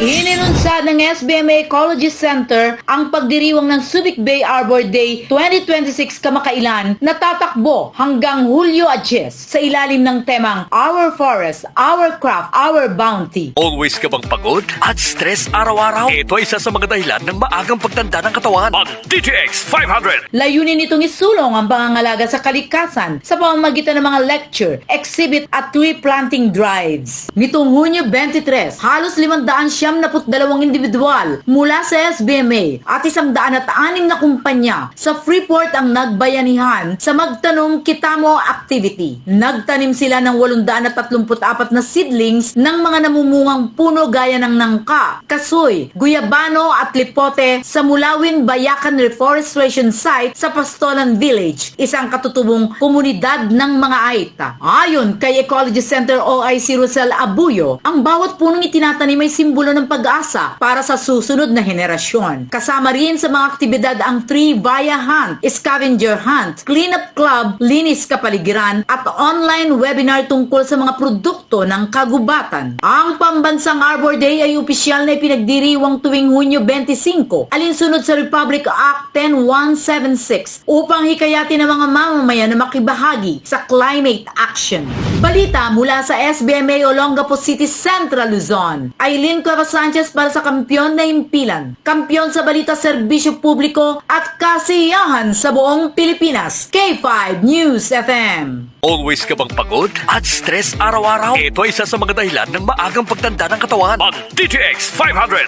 Inilunsad ng SBMA Ecology Center ang pagdiriwang ng Subic Bay Arbor Day 2026 kamakailan na tatakbo hanggang Hulyo 10 sa ilalim ng temang Our Forest, Our Craft, Our Bounty. Always ka bang pagod at stress araw-araw? Ito ay isa sa mga dahilan ng maagang pagtanda ng katawan. Ang DTX 500! Layunin nitong isulong ang pangangalaga sa kalikasan sa pamamagitan ng mga lecture, exhibit at tree planting drives. Nitong Hunyo 23, halos 572 individual mula sa SBMA at 106 na kumpanya sa Freeport ang nagbayanihan sa Magtanom Kitamo activity. Nagtanim sila ng 834 na seedlings ng mga namumungang puno gaya ng nangka, kasoy, guyabano at lipote sa Mulawin Bayakan Reforestation Site sa Pastolan Village, isang katutubong komunidad ng mga Aita. Ayon kay Ecology Center OIC Rosel Abuyo, ang bawat punong itinatanim ay simbolo ng pag-asa para sa susunod na henerasyon. Kasama rin sa mga aktibidad ang Tree Via Hunt, Scavenger Hunt, Cleanup Club, Linis Kapaligiran at online webinar tungkol sa mga produkto ng kagubatan. Ang Pambansang Arbor Day ay opisyal na ipinagdiriwang tuwing Hunyo 25, alinsunod sa Republic Act 10176 upang hikayatin ang mga mamamayan na makibahagi sa climate action. Balita mula sa SBMA Olongapo City Central Luzon. Aileen Cueva Sanchez para sa Kampyon na Himpilan, Kampyon sa Balita Serbisyo Publiko at Kasiyahan sa buong Pilipinas. K5 News FM. Always ka bang pagod at stress araw-araw? Ito ay isa sa mga dahilan ng maagang pagtanda ng katawan. Ang DTX 500!